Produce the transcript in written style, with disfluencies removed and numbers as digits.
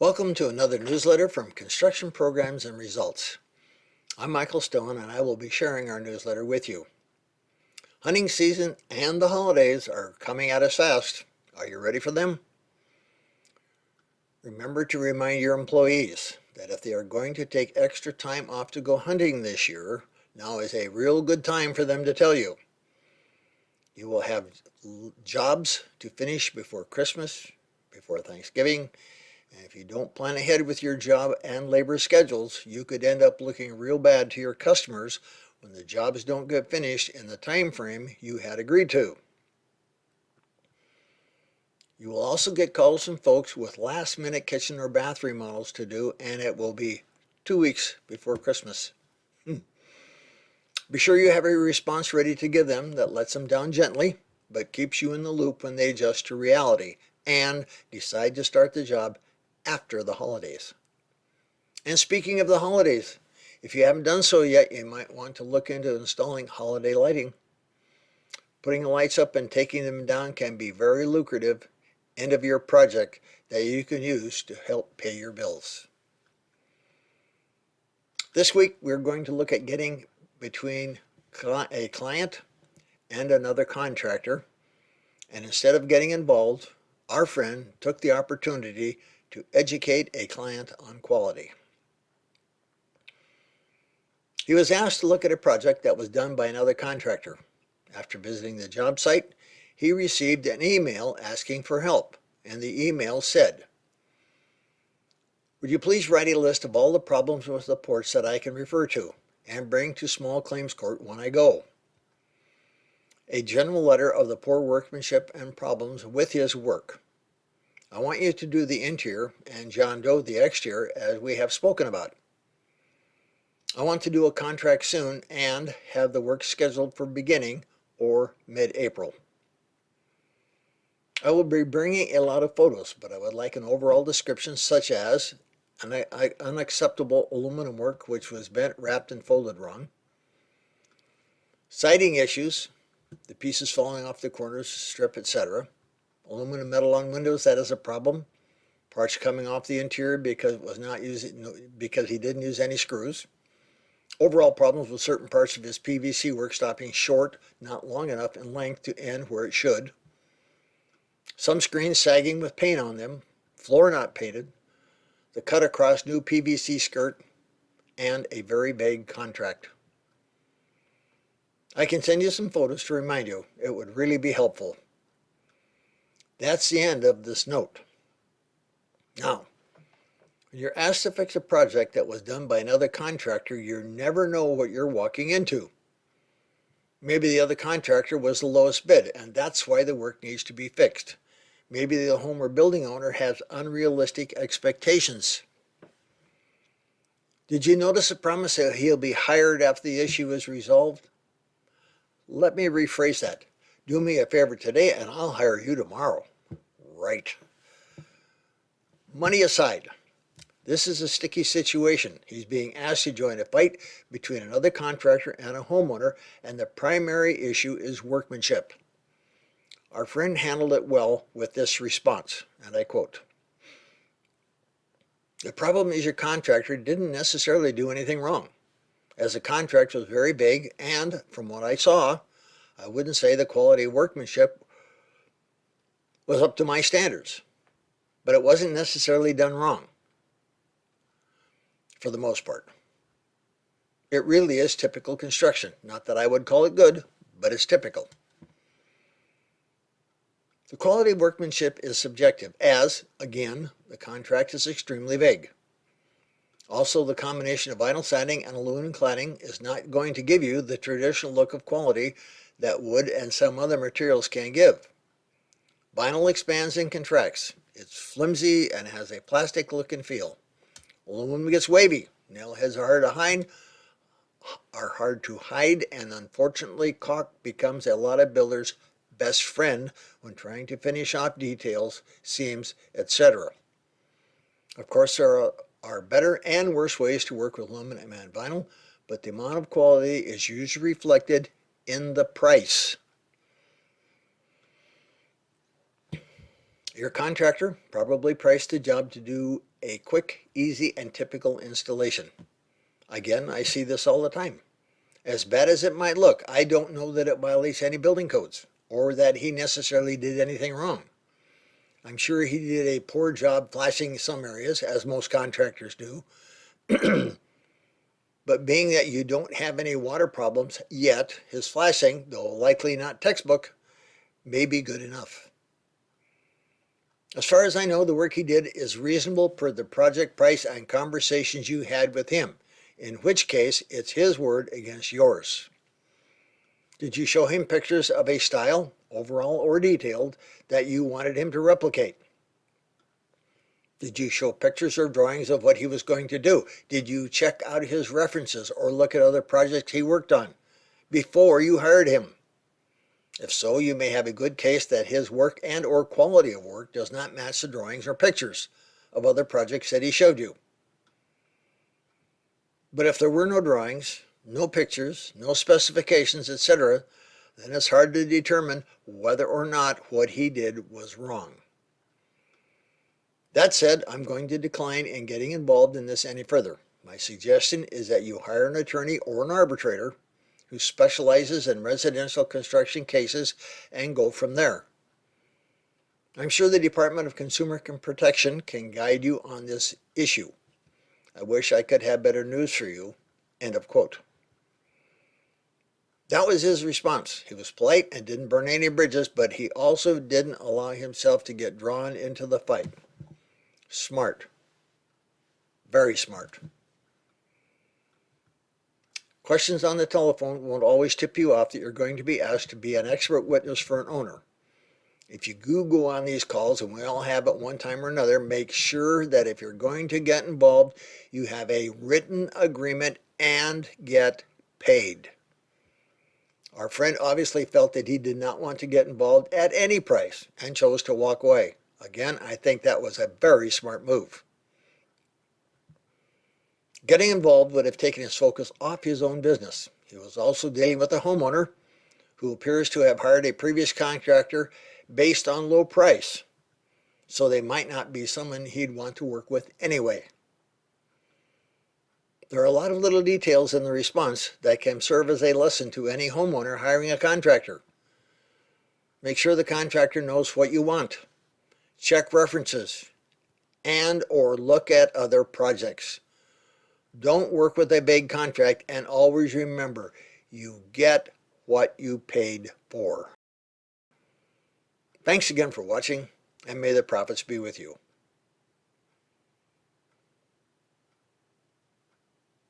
Welcome to another newsletter from Construction Programs and Results. I'm Michael Stone and I will be sharing our newsletter with you. Hunting season and the holidays are coming at us fast. Are you ready for them? Remember to remind your employees that if they are going to take extra time off to go hunting this year, now is a real good time for them to tell you. You will have jobs to finish before Christmas, before Thanksgiving, and if you don't plan ahead with your job and labor schedules, you could end up looking real bad to your customers when the jobs don't get finished in the time frame you had agreed to. You will also get calls from folks with last-minute kitchen or bath remodels to do, and it will be 2 weeks before Christmas. Be sure you have a response ready to give them that lets them down gently, but keeps you in the loop when they adjust to reality and decide to start the job after the holidays. And speaking of the holidays, if you haven't done so yet, you might want to look into installing holiday lighting. Putting the lights up and taking them down can be very lucrative end of year project that you can use to help pay your bills. This week we're going to look at getting between a client and another contractor, and instead of getting involved, our friend took the opportunity to educate a client on quality. He was asked to look at a project that was done by another contractor. After visiting the job site, he received an email asking for help, and the email said, "Would you please write a list of all the problems with the porch that I can refer to and bring to small claims court when I go? A general letter of the poor workmanship and problems with his work. I want you to do the interior and John Doe the exterior as we have spoken about. I want to do a contract soon and have the work scheduled for beginning or mid-April. I will be bringing a lot of photos, but I would like an overall description such as unacceptable aluminum work which was bent, wrapped, and folded wrong, siding issues, the pieces falling off the corners, strip, etc., aluminum metal on windows, that is a problem, parts coming off the interior because he didn't use any screws, overall problems with certain parts of his PVC work stopping short, not long enough in length to end where it should, some screens sagging with paint on them, floor not painted, the cut across new PVC skirt, and a very vague contract. I can send you some photos to remind you. It would really be helpful." That's the end of this note. Now, when you're asked to fix a project that was done by another contractor, you never know what you're walking into. Maybe the other contractor was the lowest bid, and that's why the work needs to be fixed. Maybe the home or building owner has unrealistic expectations. Did you notice the promise that he'll be hired after the issue is resolved? Let me rephrase that. Do me a favor today and I'll hire you tomorrow. Right. Money aside, this is a sticky situation. He's being asked to join a fight between another contractor and a homeowner, and the primary issue is workmanship. Our friend handled it well with this response, and I quote, "The problem is your contractor didn't necessarily do anything wrong, as the contract was very vague, and from what I saw, I wouldn't say the quality of workmanship was up to my standards, but it wasn't necessarily done wrong, for the most part. It really is typical construction. Not that I would call it good, but it's typical." The quality of workmanship is subjective, as, again, the contract is extremely vague. Also, the combination of vinyl siding and aluminum cladding is not going to give you the traditional look of quality that wood and some other materials can give. Vinyl expands and contracts. It's flimsy and has a plastic look and feel. Aluminum gets wavy. Nail heads are hard to hide, and unfortunately, caulk becomes a lot of builders' best friend when trying to finish off details, seams, etc. Of course, there are better and worse ways to work with aluminum and vinyl, but the amount of quality is usually reflected in the price. Your contractor probably priced the job to do a quick, easy, and typical installation. Again, I see this all the time. As bad as it might look, I don't know that it violates any building codes or that he necessarily did anything wrong. I'm sure he did a poor job flashing some areas, as most contractors do. But being that you don't have any water problems yet, his flashing, though likely not textbook, may be good enough. As far as I know, the work he did is reasonable per the project price and conversations you had with him, in which case it's his word against yours. Did you show him pictures of a style, overall or detailed, that you wanted him to replicate? Did you show pictures or drawings of what he was going to do? Did you check out his references or look at other projects he worked on before you hired him? If so, you may have a good case that his work and or quality of work does not match the drawings or pictures of other projects that he showed you. But if there were no drawings, no pictures, no specifications, etc., then it's hard to determine whether or not what he did was wrong. That said, I'm going to decline in getting involved in this any further. My suggestion is that you hire an attorney or an arbitrator who specializes in residential construction cases and go from there. I'm sure the Department of Consumer Protection can guide you on this issue. I wish I could have better news for you. End of quote. That was his response. He was polite and didn't burn any bridges, but he also didn't allow himself to get drawn into the fight. Smart. Very smart. Questions on the telephone won't always tip you off that you're going to be asked to be an expert witness for an owner. If you do go on these calls, and we all have at one time or another, make sure that if you're going to get involved, you have a written agreement and get paid. Our friend obviously felt that he did not want to get involved at any price and chose to walk away. Again, I think that was a very smart move. Getting involved would have taken his focus off his own business. He was also dealing with a homeowner who appears to have hired a previous contractor based on low price, so they might not be someone he'd want to work with anyway. There are a lot of little details in the response that can serve as a lesson to any homeowner hiring a contractor. Make sure the contractor knows what you want. Check references and or look at other projects. Don't work with a big contract, and always remember, you get what you paid for. Thanks again for watching, and may the profits be with you.